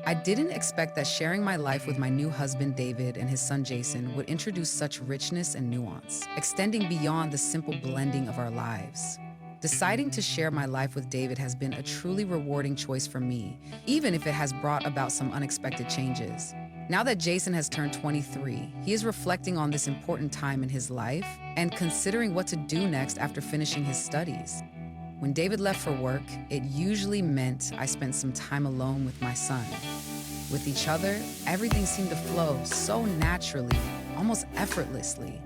I didn't expect that sharing my life with my new husband, David, and his son, Jason, would introduce such richness and nuance, extending beyond the simple blending of our lives. Deciding to share my life with David has been a truly rewarding choice for me, even if it has brought about some unexpected changes. Now that Jason has turned 23, he is reflecting on this important time in his life and considering what to do next after finishing his studies. When David left for work, it usually meant I spent some time alone with my son. With each other, everything seemed to flow so naturally, almost effortlessly.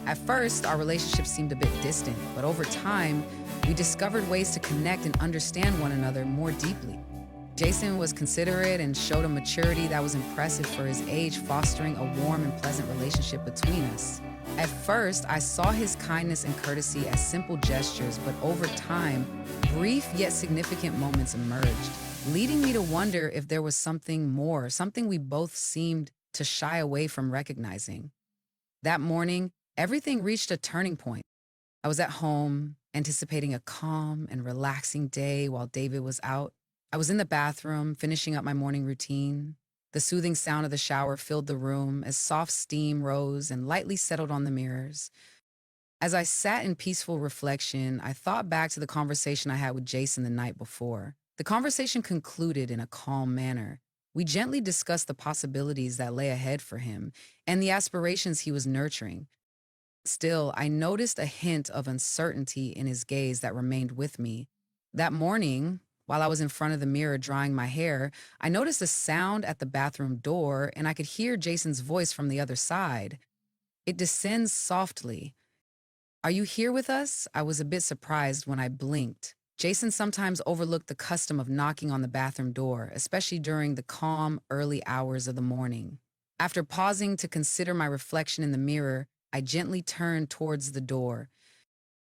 At first, our relationship seemed a bit distant, but over time, we discovered ways to connect and understand one another more deeply. Jason was considerate and showed a maturity that was impressive for his age, fostering a warm and pleasant relationship between us. At first, I saw his kindness and courtesy as simple gestures, but over time, brief yet significant moments emerged, leading me to wonder if there was something more, something we both seemed to shy away from recognizing. That morning, everything reached a turning point. I was at home, anticipating a calm and relaxing day while David was out. I was in the bathroom, finishing up my morning routine. The soothing sound of the shower filled the room as soft steam rose and lightly settled on the mirrors. As I sat in peaceful reflection, I thought back to the conversation I had with Jason the night before. The conversation concluded in a calm manner. We gently discussed the possibilities that lay ahead for him and the aspirations he was nurturing. Still, I noticed a hint of uncertainty in his gaze that remained with me. That morning, while I was in front of the mirror drying my hair, I noticed a sound at the bathroom door and I could hear Jason's voice from the other side. It descends softly. "Are you here with us?" I was a bit surprised when I blinked. Jason sometimes overlooked the custom of knocking on the bathroom door, especially during the calm, early hours of the morning. After pausing to consider my reflection in the mirror, I gently turned towards the door.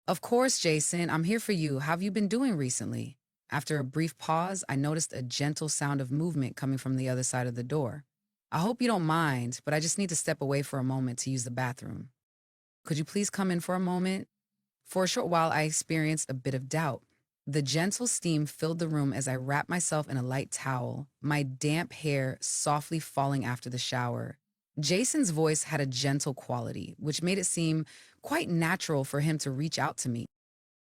"Of course, Jason, I'm here for you. How have you been doing recently?" After a brief pause, I noticed a gentle sound of movement coming from the other side of the door. "I hope you don't mind, but I just need to step away for a moment to use the bathroom. Could you please come in for a moment?" For a short while, I experienced a bit of doubt. The gentle steam filled the room as I wrapped myself in a light towel, my damp hair softly falling after the shower. Jason's voice had a gentle quality, which made it seem quite natural for him to reach out to me.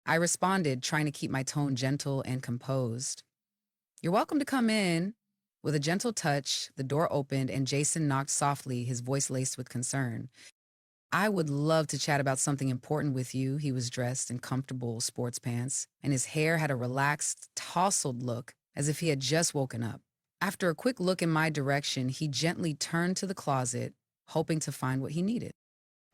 I responded, trying to keep my tone gentle and composed. "You're welcome to come in." With a gentle touch, the door opened and Jason knocked softly, his voice laced with concern. "I would love to chat about something important with you." He was dressed in comfortable sports pants, and his hair had a relaxed, tousled look, as if he had just woken up. After a quick look in my direction, he gently turned to the closet, hoping to find what he needed.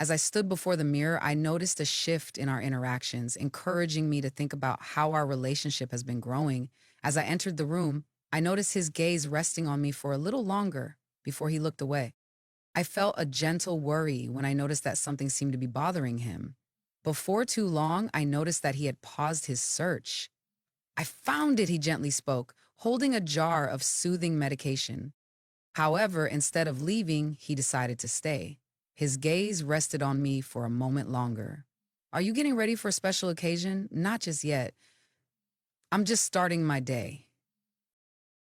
As I stood before the mirror, I noticed a shift in our interactions, encouraging me to think about how our relationship has been growing. As I entered the room, I noticed his gaze resting on me for a little longer before he looked away. I felt a gentle worry when I noticed that something seemed to be bothering him. Before too long, I noticed that he had paused his search. "I found it," he gently spoke, holding a jar of soothing medication. However, instead of leaving, he decided to stay. His gaze rested on me for a moment longer. "Are you getting ready for a special occasion?" "Not just yet. I'm just starting my day."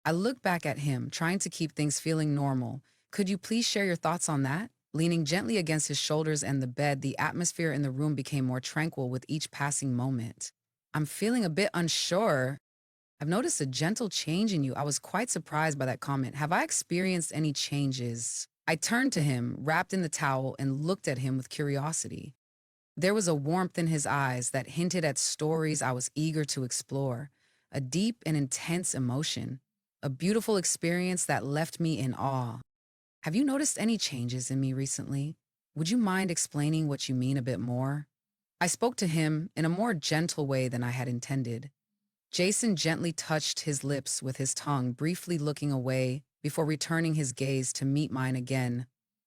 I looked back at him, trying to keep things feeling normal. "Could you please share your thoughts on that?" Leaning gently against his shoulders and the bed, the atmosphere in the room became more tranquil with each passing moment. "I'm feeling a bit unsure. I've noticed a gentle change in you." I was quite surprised by that comment. "Have I experienced any changes?" I turned to him, wrapped in the towel, and looked at him with curiosity. There was a warmth in his eyes that hinted at stories I was eager to explore, a deep and intense emotion, a beautiful experience that left me in awe. "Have you noticed any changes in me recently? Would you mind explaining what you mean a bit more?" I spoke to him in a more gentle way than I had intended. Jason gently touched his lips with his tongue, briefly looking away before returning his gaze to meet mine again.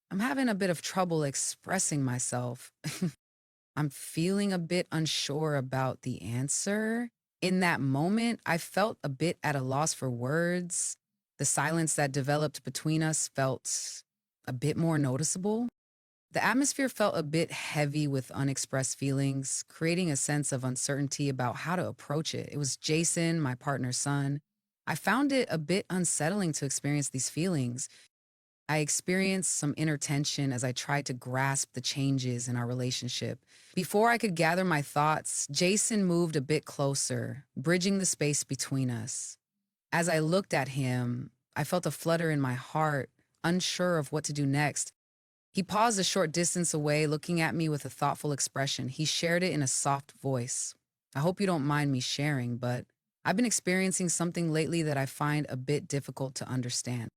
"I'm having a bit of trouble expressing myself. I'm feeling a bit unsure about the answer." In that moment, I felt a bit at a loss for words. The silence that developed between us felt a bit more noticeable. The atmosphere felt a bit heavy with unexpressed feelings, creating a sense of uncertainty about how to approach it. It was Jason, my partner's son. I found it a bit unsettling to experience these feelings. I experienced some inner tension as I tried to grasp the changes in our relationship. Before I could gather my thoughts, Jason moved a bit closer, bridging the space between us. As I looked at him, I felt a flutter in my heart, unsure of what to do next. He paused a short distance away, looking at me with a thoughtful expression. He shared it in a soft voice. I hope you don't mind me sharing, but I've been experiencing something lately that I find a bit difficult to understand.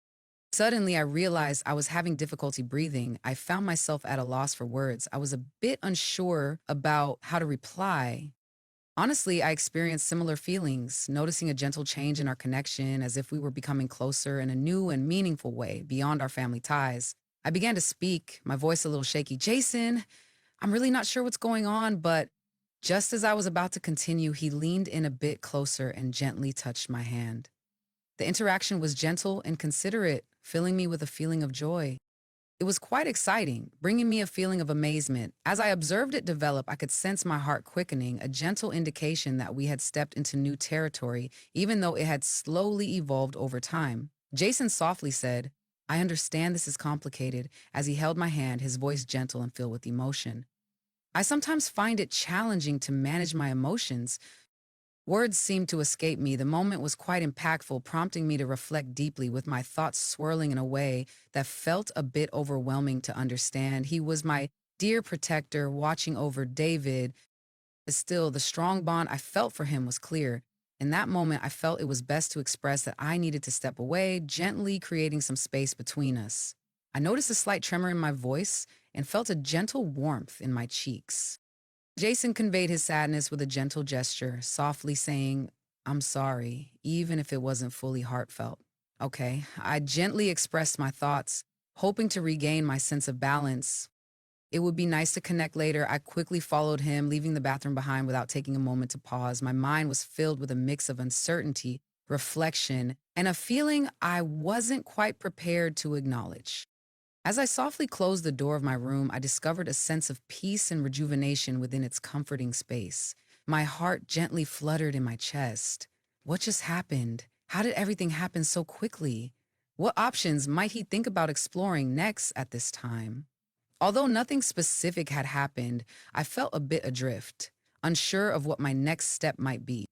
Suddenly, I realized I was having difficulty breathing. I found myself at a loss for words. I was a bit unsure about how to reply. Honestly, I experienced similar feelings, noticing a gentle change in our connection as if we were becoming closer in a new and meaningful way beyond our family ties. I began to speak, my voice a little shaky. Jason, I'm really not sure what's going on, but just as I was about to continue, he leaned in a bit closer and gently touched my hand. The interaction was gentle and considerate, filling me with a feeling of joy. It was quite exciting, bringing me a feeling of amazement. As I observed it develop, I could sense my heart quickening, a gentle indication that we had stepped into new territory, even though it had slowly evolved over time. Jason softly said, I understand this is complicated, as he held my hand, his voice gentle and filled with emotion. I sometimes find it challenging to manage my emotions. Words seemed to escape me. The moment was quite impactful, prompting me to reflect deeply, with my thoughts swirling in a way that felt a bit overwhelming to understand. He was my dear protector, watching over David. But still, the strong bond I felt for him was clear. In that moment, I felt it was best to express that I needed to step away, gently creating some space between us. I noticed a slight tremor in my voice and felt a gentle warmth in my cheeks. Jason conveyed his sadness with a gentle gesture, softly saying, I'm sorry, even if it wasn't fully heartfelt. Okay, I gently expressed my thoughts, hoping to regain my sense of balance. It would be nice to connect later. I quickly followed him, leaving the bathroom behind without taking a moment to pause. My mind was filled with a mix of uncertainty, reflection, and a feeling I wasn't quite prepared to acknowledge. As I softly closed the door of my room, I discovered a sense of peace and rejuvenation within its comforting space. My heart gently fluttered in my chest. What just happened? How did everything happen so quickly? What options might he think about exploring next at this time? Although nothing specific had happened, I felt a bit adrift, unsure of what my next step might be.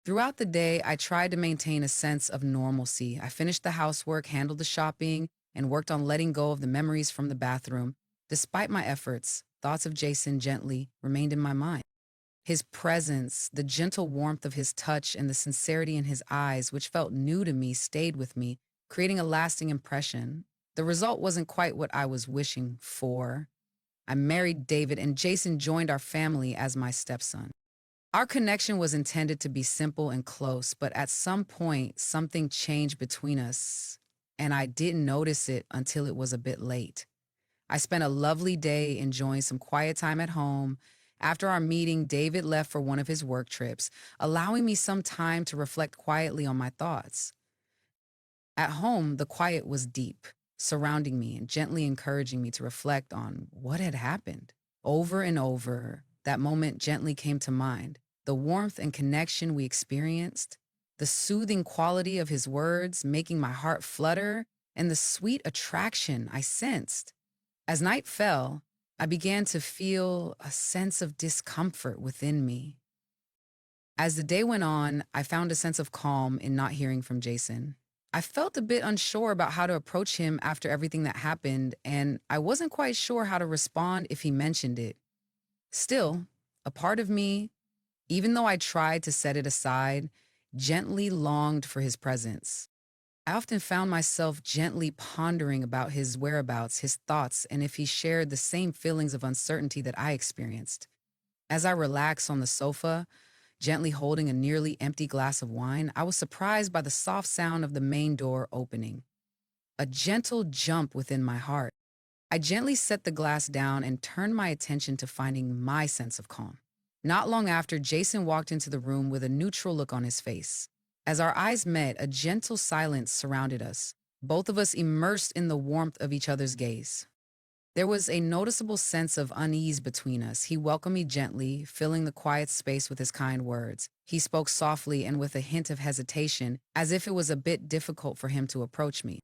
Throughout the day, I tried to maintain a sense of normalcy. I finished the housework, handled the shopping, and worked on letting go of the memories from the bathroom. Despite my efforts, thoughts of Jason gently remained in my mind. His presence, the gentle warmth of his touch, and the sincerity in his eyes, which felt new to me, stayed with me, creating a lasting impression. The result wasn't quite what I was wishing for. I married David, and Jason joined our family as my stepson. Our connection was intended to be simple and close, but at some point, something changed between us, and I didn't notice it until it was a bit late. I spent a lovely day enjoying some quiet time at home. After our meeting, David left for one of his work trips, allowing me some time to reflect quietly on my thoughts. At home, the quiet was deep, surrounding me and gently encouraging me to reflect on what had happened. Over and over, that moment gently came to mind. The warmth and connection we experienced, the soothing quality of his words making my heart flutter, and the sweet attraction I sensed. As night fell, I began to feel a sense of discomfort within me. As the day went on, I found a sense of calm in not hearing from Jason. I felt a bit unsure about how to approach him after everything that happened, and I wasn't quite sure how to respond if he mentioned it. Still, a part of me, even though I tried to set it aside, gently longed for his presence. I often found myself gently pondering about his whereabouts, his thoughts, and if he shared the same feelings of uncertainty that I experienced. As I relaxed on the sofa, gently holding a nearly empty glass of wine, I was surprised by the soft sound of the main door opening. A gentle jump within my heart. I gently set the glass down and turned my attention to finding my sense of calm. Not long after, Jason walked into the room with a neutral look on his face. As our eyes met, a gentle silence surrounded us, both of us immersed in the warmth of each other's gaze. There was a noticeable sense of unease between us. He welcomed me gently, filling the quiet space with his kind words. He spoke softly and with a hint of hesitation, as if it was a bit difficult for him to approach me.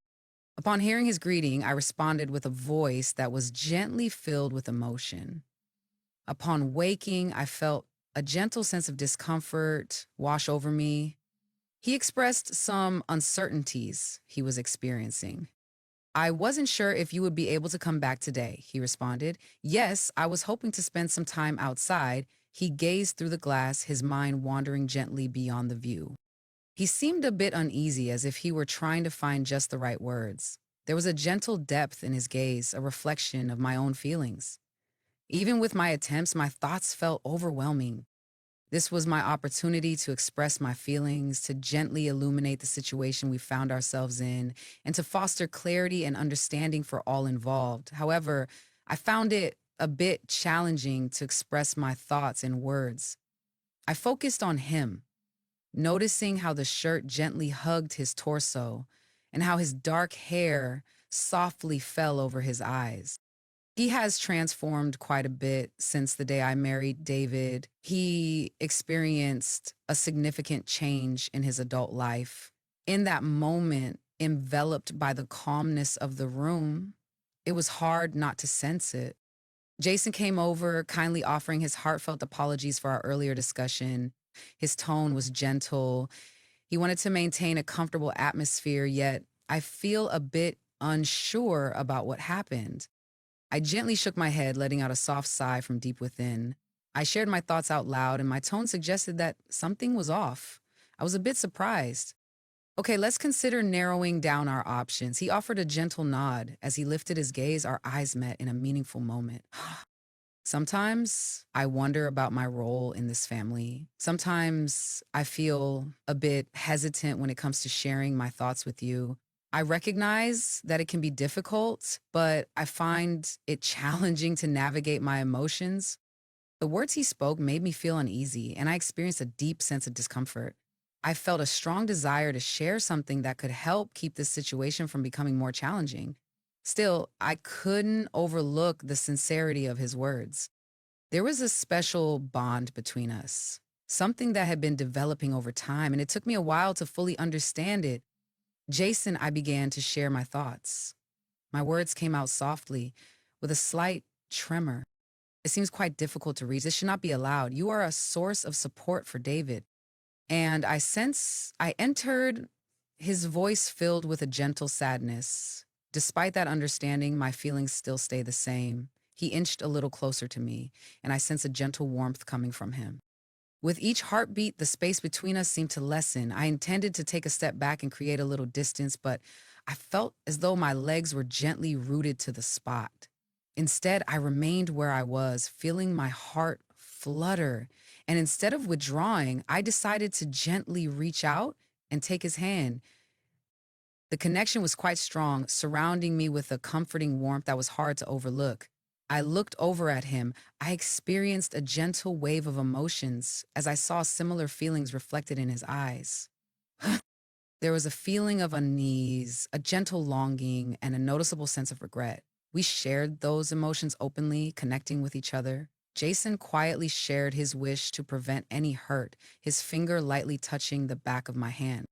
Upon hearing his greeting, I responded with a voice that was gently filled with emotion. Upon waking, I felt a gentle sense of discomfort wash over me. He expressed some uncertainties he was experiencing. "I wasn't sure if you would be able to come back today," he responded. "Yes, I was hoping to spend some time outside." He gazed through the glass, his mind wandering gently beyond the view. He seemed a bit uneasy, as if he were trying to find just the right words. There was a gentle depth in his gaze, a reflection of my own feelings. Even with my attempts, my thoughts felt overwhelming. This was my opportunity to express my feelings, to gently illuminate the situation we found ourselves in, and to foster clarity and understanding for all involved. However, I found it a bit challenging to express my thoughts in words. I focused on him, noticing how the shirt gently hugged his torso and how his dark hair softly fell over his eyes. He has transformed quite a bit since the day I married David. He experienced a significant change in his adult life. In that moment, enveloped by the calmness of the room, it was hard not to sense it. Jason came over, kindly offering his heartfelt apologies for our earlier discussion. His tone was gentle. He wanted to maintain a comfortable atmosphere, yet I feel a bit unsure about what happened. I gently shook my head, letting out a soft sigh from deep within. I shared my thoughts out loud, and my tone suggested that something was off. I was a bit surprised. "Okay, let's consider narrowing down our options." He offered a gentle nod. As he lifted his gaze, our eyes met in a meaningful moment. Sometimes I wonder about my role in this family. Sometimes I feel a bit hesitant when it comes to sharing my thoughts with you. I recognize that it can be difficult, but I find it challenging to navigate my emotions. The words he spoke made me feel uneasy, and I experienced a deep sense of discomfort. I felt a strong desire to share something that could help keep this situation from becoming more challenging. Still, I couldn't overlook the sincerity of his words. There was a special bond between us, something that had been developing over time, and it took me a while to fully understand it. "Jason," I began to share my thoughts. My words came out softly, with a slight tremor. "It seems quite difficult to reach. This should not be allowed. You are a source of support for David." And I entered his voice filled with a gentle sadness. Despite that understanding, my feelings still stay the same. He inched a little closer to me, and I sense a gentle warmth coming from him. With each heartbeat, the space between us seemed to lessen. I intended to take a step back and create a little distance, but I felt as though my legs were gently rooted to the spot. Instead, I remained where I was, feeling my heart flutter. And instead of withdrawing, I decided to gently reach out and take his hand. The connection was quite strong, surrounding me with a comforting warmth that was hard to overlook. I looked over at him. I experienced a gentle wave of emotions as I saw similar feelings reflected in his eyes. There was a feeling of unease, a gentle longing, and a noticeable sense of regret. We shared those emotions openly, connecting with each other. Jason quietly shared his wish to prevent any hurt, his finger lightly touching the back of my hand.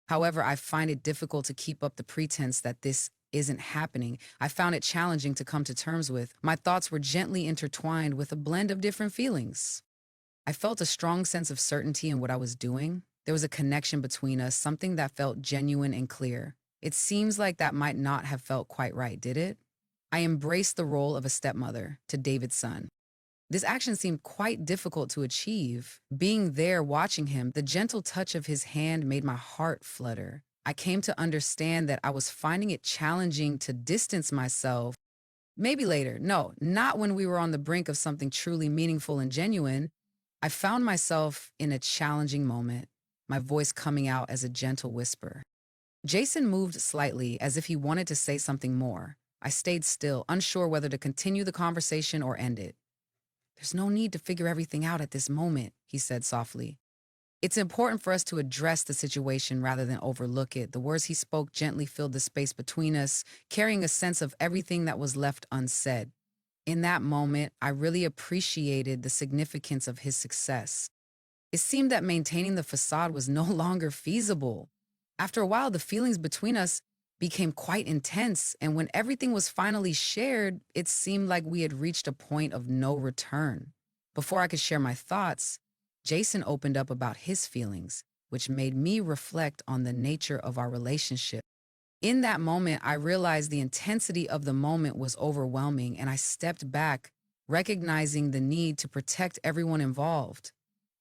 However, I find it difficult to keep up the pretense that this isn't happening. I found it challenging to come to terms with. My thoughts were gently intertwined with a blend of different feelings. I felt a strong sense of certainty in what I was doing. There was a connection between us, something that felt genuine and clear. It seems like that might not have felt quite right, did it? I embraced the role of a stepmother to David's son. This action seemed quite difficult to achieve. Being there watching him, the gentle touch of his hand made my heart flutter. I came to understand that I was finding it challenging to distance myself. Maybe later. No, not when we were on the brink of something truly meaningful and genuine. I found myself in a challenging moment, my voice coming out as a gentle whisper. Jason moved slightly as if he wanted to say something more. I stayed still, unsure whether to continue the conversation or end it. "There's no need to figure everything out at this moment," he said softly. It's important for us to address the situation rather than overlook it. The words he spoke gently filled the space between us, carrying a sense of everything that was left unsaid. In that moment, I really appreciated the significance of his success. It seemed that maintaining the facade was no longer feasible. After a while, the feelings between us became quite intense, and when everything was finally shared, it seemed like we had reached a point of no return. Before I could share my thoughts, Jason opened up about his feelings, which made me reflect on the nature of our relationship. In that moment, I realized the intensity of the moment was overwhelming, and I stepped back, recognizing the need to protect everyone involved.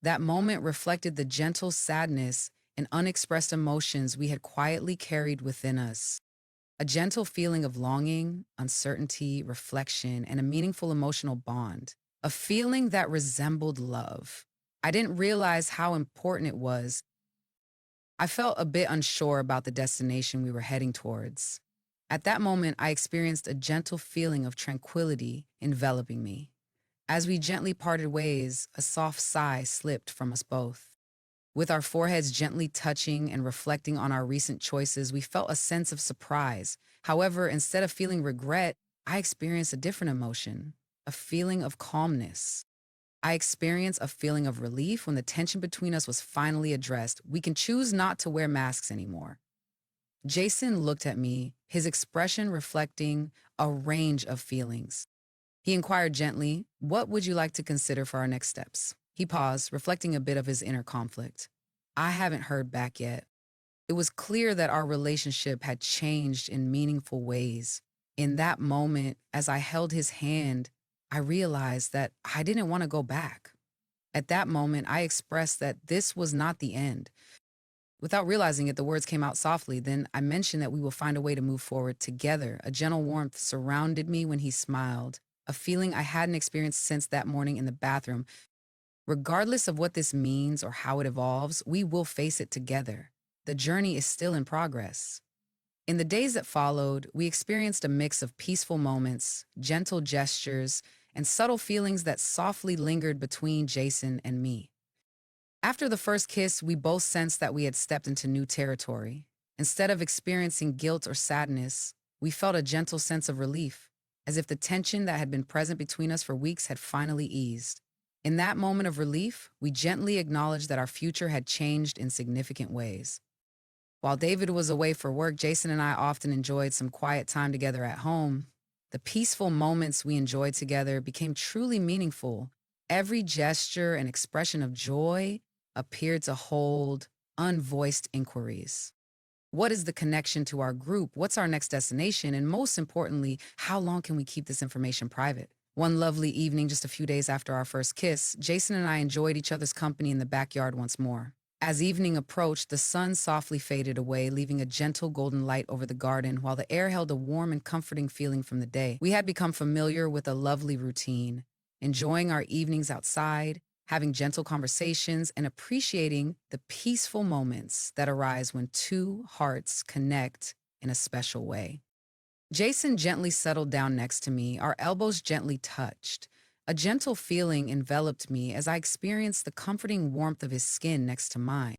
That moment reflected the gentle sadness and unexpressed emotions we had quietly carried within us. A gentle feeling of longing, uncertainty, reflection, and a meaningful emotional bond. A feeling that resembled love. I didn't realize how important it was. I felt a bit unsure about the destination we were heading towards. At that moment, I experienced a gentle feeling of tranquility enveloping me. As we gently parted ways, a soft sigh slipped from us both. With our foreheads gently touching and reflecting on our recent choices, we felt a sense of surprise. However, instead of feeling regret, I experienced a different emotion, a feeling of calmness. I experienced a feeling of relief when the tension between us was finally addressed. We can choose not to wear masks anymore. Jason looked at me, his expression reflecting a range of feelings. He inquired gently, "What would you like to consider for our next steps?" He paused, reflecting a bit of his inner conflict. I haven't heard back yet. It was clear that our relationship had changed in meaningful ways. In that moment, as I held his hand, I realized that I didn't want to go back. At that moment, I expressed that this was not the end. Without realizing it, the words came out softly. Then I mentioned that we will find a way to move forward together. A gentle warmth surrounded me when he smiled, a feeling I hadn't experienced since that morning in the bathroom. Regardless of what this means or how it evolves, we will face it together. The journey is still in progress. In the days that followed, we experienced a mix of peaceful moments, gentle gestures, and subtle feelings that softly lingered between Jason and me. After the first kiss, we both sensed that we had stepped into new territory. Instead of experiencing guilt or sadness, we felt a gentle sense of relief, as if the tension that had been present between us for weeks had finally eased. In that moment of relief, we gently acknowledged that our future had changed in significant ways. While David was away for work, Jason and I often enjoyed some quiet time together at home. The peaceful moments we enjoyed together became truly meaningful. Every gesture and expression of joy appeared to hold unvoiced inquiries. What is the connection to our group? What's our next destination? And most importantly, how long can we keep this information private? One lovely evening, just a few days after our first kiss, Jason and I enjoyed each other's company in the backyard once more. As evening approached, the sun softly faded away, leaving a gentle golden light over the garden, while the air held a warm and comforting feeling from the day. We had become familiar with a lovely routine, enjoying our evenings outside, having gentle conversations, and appreciating the peaceful moments that arise when two hearts connect in a special way. Jason gently settled down next to me, our elbows gently touched. A gentle feeling enveloped me as I experienced the comforting warmth of his skin next to mine.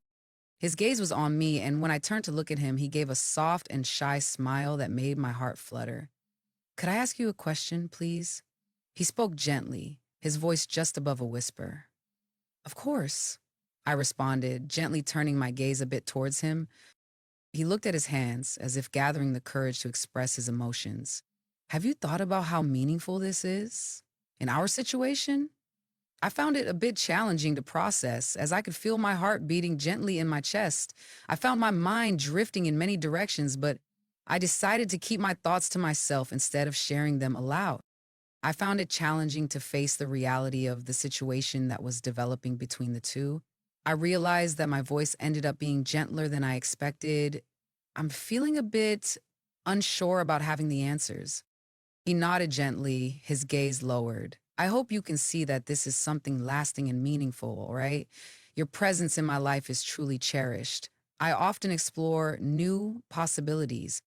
His gaze was on me, and when I turned to look at him, he gave a soft and shy smile that made my heart flutter. "Could I ask you a question, please?" He spoke gently, his voice just above a whisper. "Of course," I responded, gently turning my gaze a bit towards him. He looked at his hands, as if gathering the courage to express his emotions. "Have you thought about how meaningful this is? In our situation?" I found it a bit challenging to process, as I could feel my heart beating gently in my chest. I found my mind drifting in many directions, but I decided to keep my thoughts to myself instead of sharing them aloud. I found it challenging to face the reality of the situation that was developing between the two. I realized that my voice ended up being gentler than I expected. "I'm feeling a bit unsure about having the answers." He nodded gently, his gaze lowered. "I hope you can see that this is something lasting and meaningful, all right? Your presence in my life is truly cherished. I often explore new possibilities.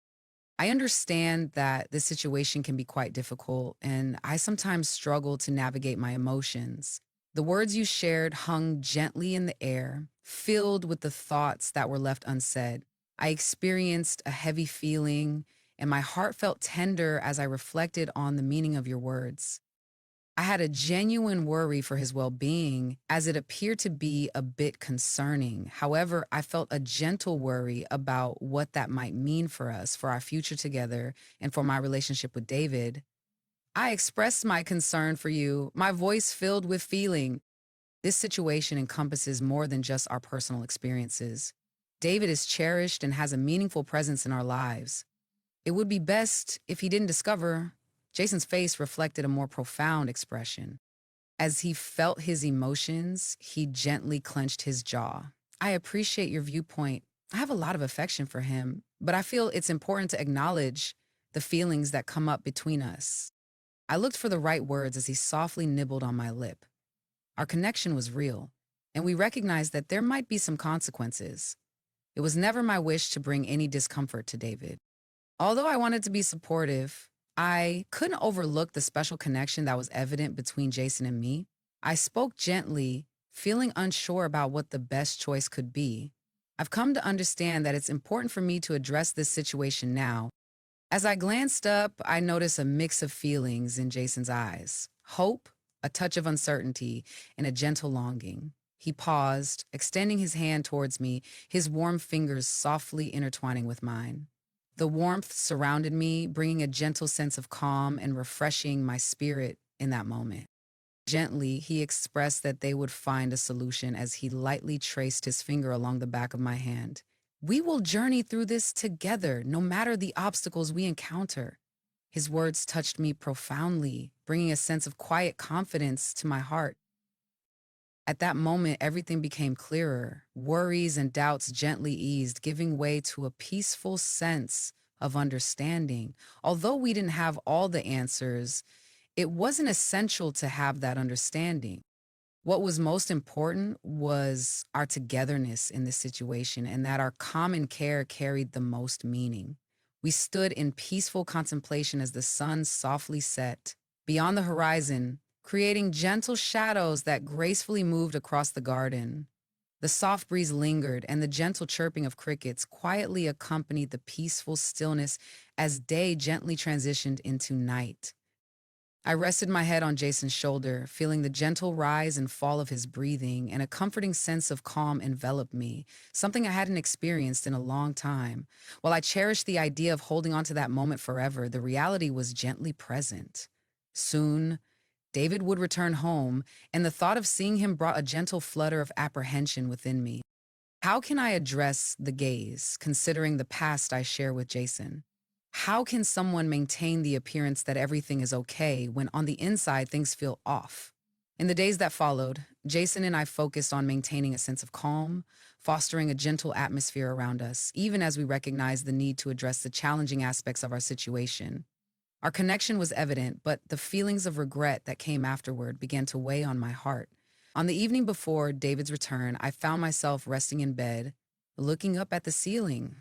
I understand that this situation can be quite difficult, and I sometimes struggle to navigate my emotions. The words you shared hung gently in the air, filled with the thoughts that were left unsaid. I experienced a heavy feeling, and my heart felt tender as I reflected on the meaning of your words. I had a genuine worry for his well being, as it appeared to be a bit concerning. However, I felt a gentle worry about what that might mean for us, for our future together, and for my relationship with David. I expressed my concern for you, my voice filled with feeling. This situation encompasses more than just our personal experiences. David is cherished and has a meaningful presence in our lives. It would be best if he didn't discover. Jason's face reflected a more profound expression. As he felt his emotions, he gently clenched his jaw. I appreciate your viewpoint. I have a lot of affection for him, but I feel it's important to acknowledge the feelings that come up between us. I looked for the right words as he softly nibbled on my lip. Our connection was real, and we recognized that there might be some consequences. It was never my wish to bring any discomfort to David. Although I wanted to be supportive, I couldn't overlook the special connection that was evident between Jason and me. I spoke gently, feeling unsure about what the best choice could be. I've come to understand that it's important for me to address this situation now. As I glanced up, I noticed a mix of feelings in Jason's eyes: hope, a touch of uncertainty, and a gentle longing. He paused, extending his hand towards me, his warm fingers softly intertwining with mine. The warmth surrounded me, bringing a gentle sense of calm and refreshing my spirit in that moment. Gently, he expressed that they would find a solution as he lightly traced his finger along the back of my hand. We will journey through this together, no matter the obstacles we encounter. His words touched me profoundly, bringing a sense of quiet confidence to my heart. At that moment, everything became clearer. Worries and doubts gently eased, giving way to a peaceful sense of understanding. Although we didn't have all the answers, it wasn't essential to have that understanding. What was most important was our togetherness in this situation, and that our common care carried the most meaning. We stood in peaceful contemplation as the sun softly set beyond the horizon, creating gentle shadows that gracefully moved across the garden. The soft breeze lingered, and the gentle chirping of crickets quietly accompanied the peaceful stillness as day gently transitioned into night. I rested my head on Jason's shoulder, feeling the gentle rise and fall of his breathing, and a comforting sense of calm enveloped me, something I hadn't experienced in a long time. While I cherished the idea of holding on to that moment forever, the reality was gently present. Soon, David would return home, and the thought of seeing him brought a gentle flutter of apprehension within me. How can I address the gaze, considering the past I share with Jason? How can someone maintain the appearance that everything is okay when on the inside things feel off? In the days that followed, Jason and I focused on maintaining a sense of calm, fostering a gentle atmosphere around us, even as we recognized the need to address the challenging aspects of our situation. Our connection was evident, but the feelings of regret that came afterward began to weigh on my heart. On the evening before David's return, I found myself resting in bed, looking up at the ceiling.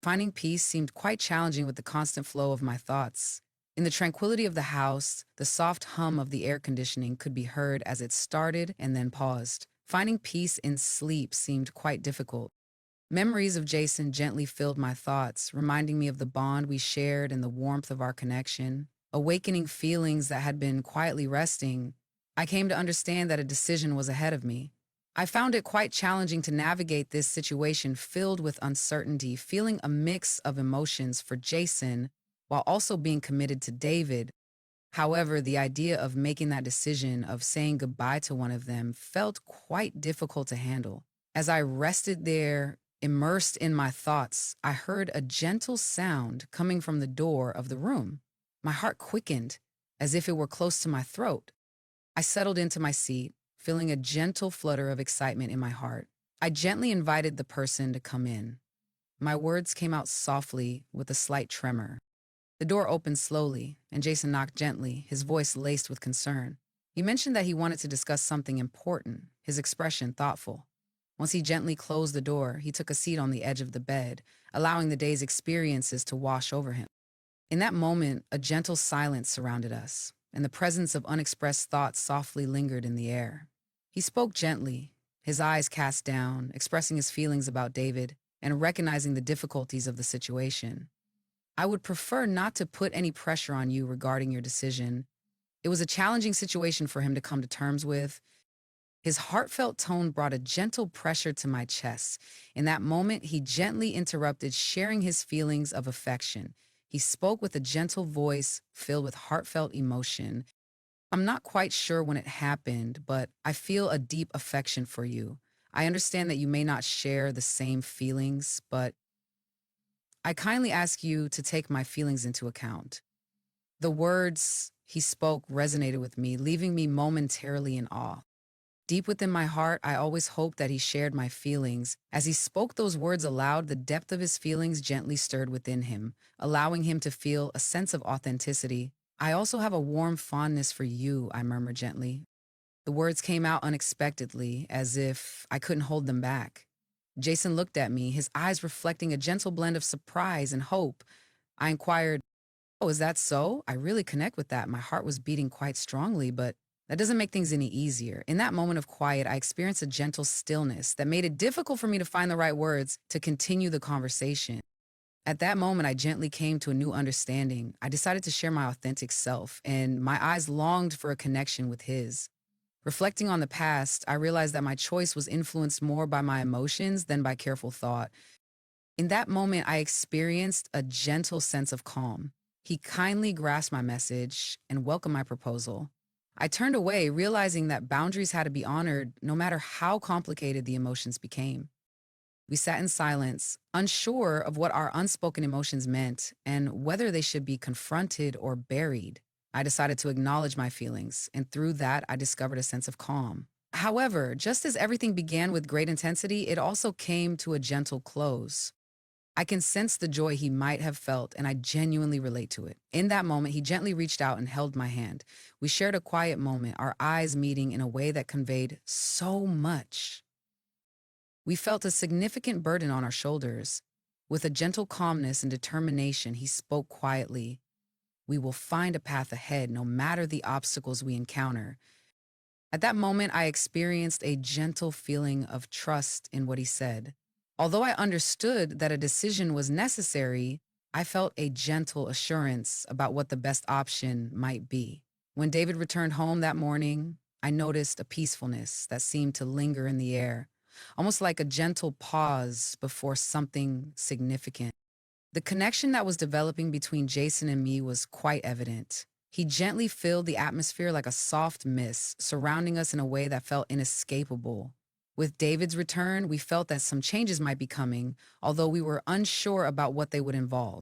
Finding peace seemed quite challenging with the constant flow of my thoughts. In the tranquility of the house, the soft hum of the air conditioning could be heard as it started and then paused. Finding peace in sleep seemed quite difficult. Memories of Jason gently filled my thoughts, reminding me of the bond we shared and the warmth of our connection. Awakening feelings that had been quietly resting, I came to understand that a decision was ahead of me. I found it quite challenging to navigate this situation filled with uncertainty, feeling a mix of emotions for Jason while also being committed to David. However, the idea of making that decision, of saying goodbye to one of them, felt quite difficult to handle. As I rested there, immersed in my thoughts, I heard a gentle sound coming from the door of the room. My heart quickened, as if it were close to my throat. I settled into my seat, feeling a gentle flutter of excitement in my heart. I gently invited the person to come in. My words came out softly with a slight tremor. The door opened slowly, and Jason knocked gently, his voice laced with concern. He mentioned that he wanted to discuss something important, his expression thoughtful. Once he gently closed the door, he took a seat on the edge of the bed, allowing the day's experiences to wash over him. In that moment, a gentle silence surrounded us, and the presence of unexpressed thoughts softly lingered in the air. He spoke gently, his eyes cast down, expressing his feelings about David and recognizing the difficulties of the situation. I would prefer not to put any pressure on you regarding your decision. It was a challenging situation for him to come to terms with. His heartfelt tone brought a gentle pressure to my chest. In that moment, he gently interrupted, sharing his feelings of affection. He spoke with a gentle voice filled with heartfelt emotion. I'm not quite sure when it happened, but I feel a deep affection for you. I understand that you may not share the same feelings, but I kindly ask you to take my feelings into account. The words he spoke resonated with me, leaving me momentarily in awe. Deep within my heart, I always hoped that he shared my feelings. As he spoke those words aloud, the depth of his feelings gently stirred within him, allowing him to feel a sense of authenticity. I also have a warm fondness for you, I murmured gently. The words came out unexpectedly, as if I couldn't hold them back. Jason looked at me, his eyes reflecting a gentle blend of surprise and hope. I inquired, "Oh, is that so? I really connect with that." My heart was beating quite strongly, but that doesn't make things any easier. In that moment of quiet, I experienced a gentle stillness that made it difficult for me to find the right words to continue the conversation. At that moment, I gently came to a new understanding. I decided to share my authentic self, and my eyes longed for a connection with his. Reflecting on the past, I realized that my choice was influenced more by my emotions than by careful thought. In that moment, I experienced a gentle sense of calm. He kindly grasped my message and welcomed my proposal. I turned away, realizing that boundaries had to be honored no matter how complicated the emotions became. We sat in silence, unsure of what our unspoken emotions meant and whether they should be confronted or buried. I decided to acknowledge my feelings, and through that, I discovered a sense of calm. However, just as everything began with great intensity, it also came to a gentle close. I can sense the joy he might have felt, and I genuinely relate to it. In that moment, he gently reached out and held my hand. We shared a quiet moment, our eyes meeting in a way that conveyed so much. We felt a significant burden on our shoulders. With a gentle calmness and determination, he spoke quietly. We will find a path ahead no matter the obstacles we encounter. At that moment, I experienced a gentle feeling of trust in what he said. Although I understood that a decision was necessary, I felt a gentle assurance about what the best option might be. When David returned home that morning, I noticed a peacefulness that seemed to linger in the air, almost like a gentle pause before something significant. The connection that was developing between Jason and me was quite evident. He gently filled the atmosphere like a soft mist, surrounding us in a way that felt inescapable. With David's return, we felt that some changes might be coming, although we were unsure about what they would involve.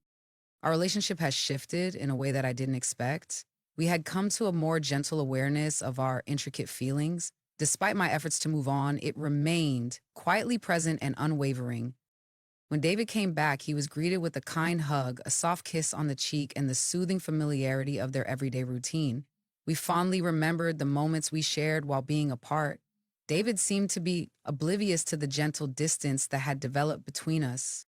Our relationship has shifted in a way that I didn't expect. We had come to a more gentle awareness of our intricate feelings. Despite my efforts to move on, it remained quietly present and unwavering. When David came back, he was greeted with a kind hug, a soft kiss on the cheek, and the soothing familiarity of their everyday routine. We fondly remembered the moments we shared while being apart. David seemed to be oblivious to the gentle distance that had developed between us.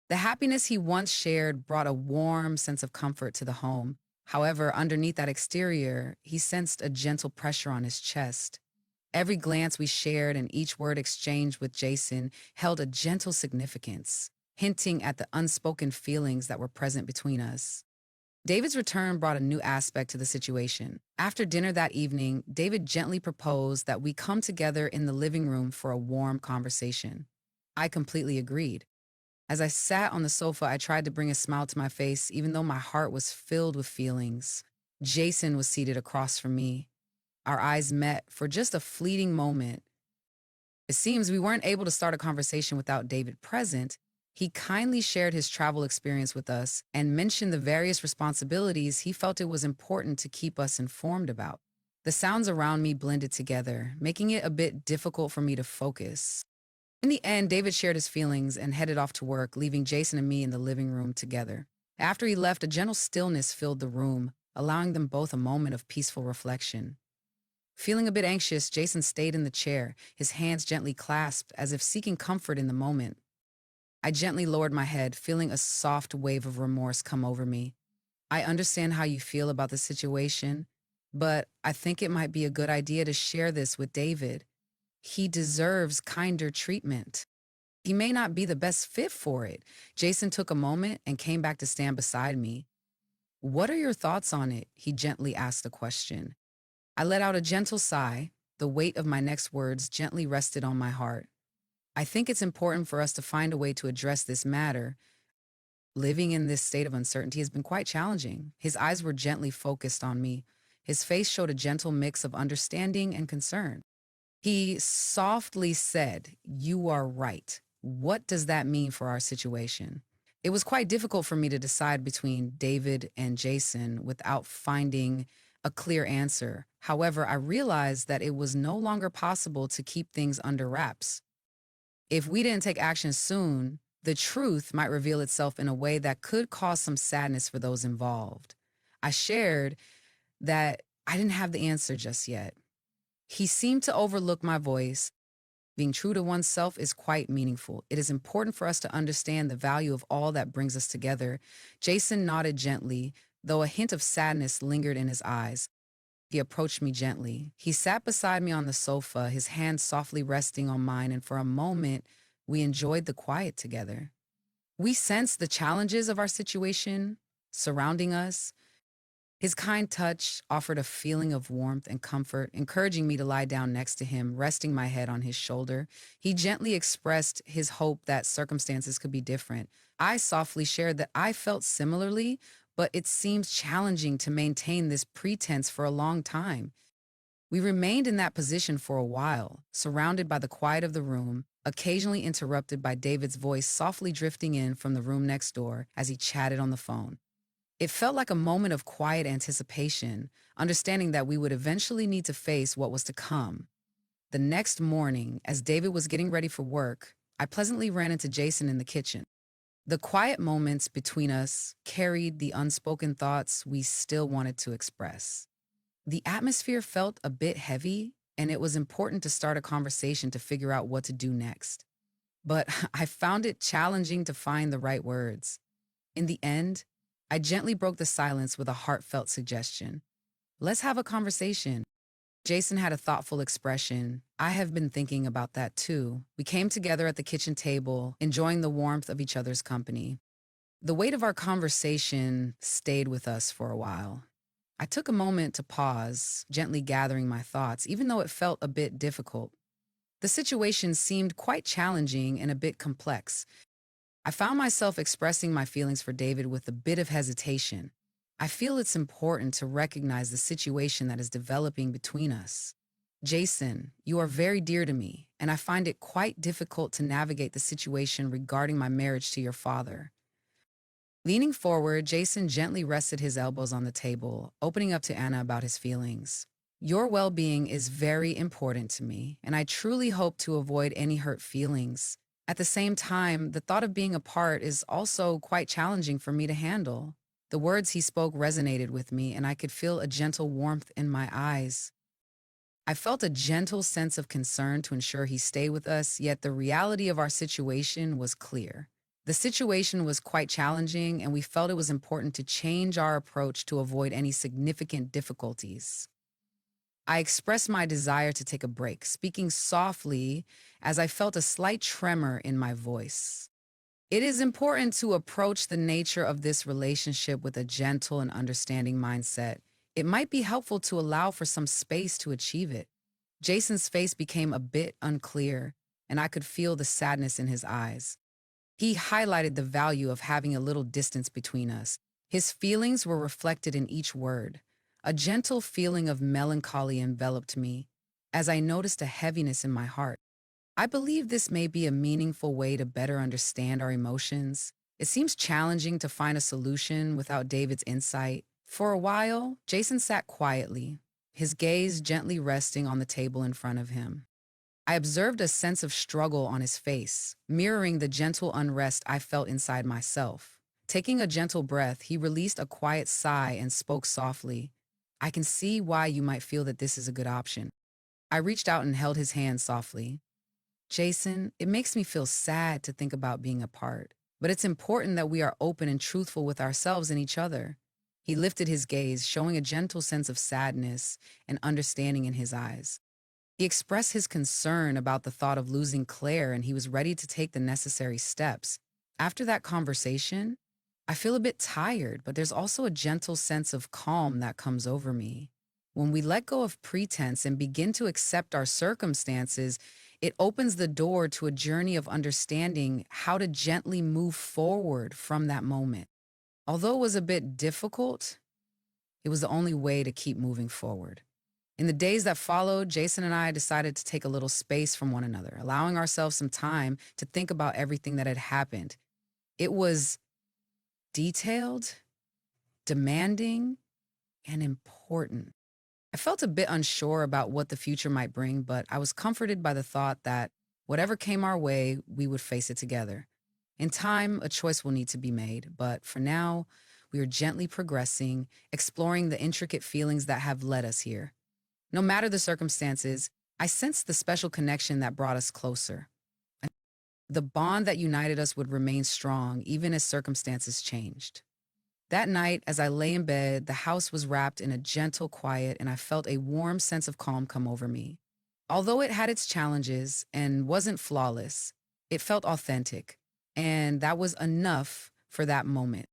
The happiness he once shared brought a warm sense of comfort to the home. However, underneath that exterior, he sensed a gentle pressure on his chest. Every glance we shared and each word exchanged with Jason held a gentle significance, hinting at the unspoken feelings that were present between us. David's return brought a new aspect to the situation. After dinner that evening, David gently proposed that we come together in the living room for a warm conversation. I completely agreed. As I sat on the sofa, I tried to bring a smile to my face, even though my heart was filled with feelings. Jason was seated across from me. Our eyes met for just a fleeting moment. It seems we weren't able to start a conversation without David present. He kindly shared his travel experience with us and mentioned the various responsibilities he felt it was important to keep us informed about. The sounds around me blended together, making it a bit difficult for me to focus. In the end, David shared his feelings and headed off to work, leaving Jason and me in the living room together. After he left, a gentle stillness filled the room, allowing them both a moment of peaceful reflection. Feeling a bit anxious, Jason stayed in the chair, his hands gently clasped as if seeking comfort in the moment. I gently lowered my head, feeling a soft wave of remorse come over me. I understand how you feel about the situation, but I think it might be a good idea to share this with David. He deserves kinder treatment. He may not be the best fit for it. Jason took a moment and came back to stand beside me. What are your thoughts on it? He gently asked a question. I let out a gentle sigh. The weight of my next words gently rested on my heart. I think it's important for us to find a way to address this matter. Living in this state of uncertainty has been quite challenging. His eyes were gently focused on me. His face showed a gentle mix of understanding and concern. He softly said, "You are right. What does that mean for our situation?" It was quite difficult for me to decide between David and Jason without finding a clear answer. However, I realized that it was no longer possible to keep things under wraps. If we didn't take action soon, the truth might reveal itself in a way that could cause some sadness for those involved. I shared that I didn't have the answer just yet. He seemed to overlook my voice. Being true to oneself is quite meaningful. It is important for us to understand the value of all that brings us together. Jason nodded gently, though a hint of sadness lingered in his eyes. He approached me gently. He sat beside me on the sofa, his hand softly resting on mine, and for a moment, we enjoyed the quiet together. We sensed the challenges of our situation surrounding us. His kind touch offered a feeling of warmth and comfort, encouraging me to lie down next to him, resting my head on his shoulder. He gently expressed his hope that circumstances could be different. I softly shared that I felt similarly, but it seems challenging to maintain this pretense for a long time. We remained in that position for a while, surrounded by the quiet of the room, occasionally interrupted by David's voice softly drifting in from the room next door as he chatted on the phone. It felt like a moment of quiet anticipation, understanding that we would eventually need to face what was to come. The next morning, as David was getting ready for work, I pleasantly ran into Jason in the kitchen. The quiet moments between us carried the unspoken thoughts we still wanted to express. The atmosphere felt a bit heavy, and it was important to start a conversation to figure out what to do next. But I found it challenging to find the right words. In the end, I gently broke the silence with a heartfelt suggestion. Let's have a conversation. Jason had a thoughtful expression. I have been thinking about that too. We came together at the kitchen table, enjoying the warmth of each other's company. The weight of our conversation stayed with us for a while. I took a moment to pause, gently gathering my thoughts, even though it felt a bit difficult. The situation seemed quite challenging and a bit complex. I found myself expressing my feelings for David with a bit of hesitation. I feel it's important to recognize the situation that is developing between us. Jason, you are very dear to me, and I find it quite difficult to navigate the situation regarding my marriage to your father. Leaning forward, Jason gently rested his elbows on the table, opening up to Anna about his feelings. Your well-being is very important to me, and I truly hope to avoid any hurt feelings. At the same time, the thought of being apart is also quite challenging for me to handle. The words he spoke resonated with me, and I could feel a gentle warmth in my eyes. I felt a gentle sense of concern to ensure he stayed with us, yet the reality of our situation was clear. The situation was quite challenging, and we felt it was important to change our approach to avoid any significant difficulties. I expressed my desire to take a break, speaking softly as I felt a slight tremor in my voice. It is important to approach the nature of this relationship with a gentle and understanding mindset. It might be helpful to allow for some space to achieve it. Jason's face became a bit unclear, and I could feel the sadness in his eyes. He highlighted the value of having a little distance between us. His feelings were reflected in each word. A gentle feeling of melancholy enveloped me as I noticed a heaviness in my heart. I believe this may be a meaningful way to better understand our emotions. It seems challenging to find a solution without David's insight. For a while, Jason sat quietly, his gaze gently resting on the table in front of him. I observed a sense of struggle on his face, mirroring the gentle unrest I felt inside myself. Taking a gentle breath, he released a quiet sigh and spoke softly. I can see why you might feel that this is a good option. I reached out and held his hand softly. Jason, it makes me feel sad to think about being apart, but it's important that we are open and truthful with ourselves and each other. He lifted his gaze, showing a gentle sense of sadness and understanding in his eyes. He expressed his concern about the thought of losing Claire and he was ready to take the necessary steps. After that conversation, I feel a bit tired, but there's also a gentle sense of calm that comes over me. When we let go of pretense and begin to accept our circumstances, it opens the door to a journey of understanding how to gently move forward from that moment. Although it was a bit difficult, it was the only way to keep moving forward. In the days that followed, Jason and I decided to take a little space from one another, allowing ourselves some time to think about everything that had happened. It was detailed, demanding, and important. I felt a bit unsure about what the future might bring, but I was comforted by the thought that whatever came our way, we would face it together. In time, a choice will need to be made, but for now, we are gently progressing, exploring the intricate feelings that have led us here. No matter the circumstances, I sensed the special connection that brought us closer. The bond that united us would remain strong even as circumstances changed. That night, as I lay in bed, the house was wrapped in a gentle quiet and I felt a warm sense of calm come over me. Although it had its challenges and wasn't flawless, it felt authentic, and that was enough for that moment.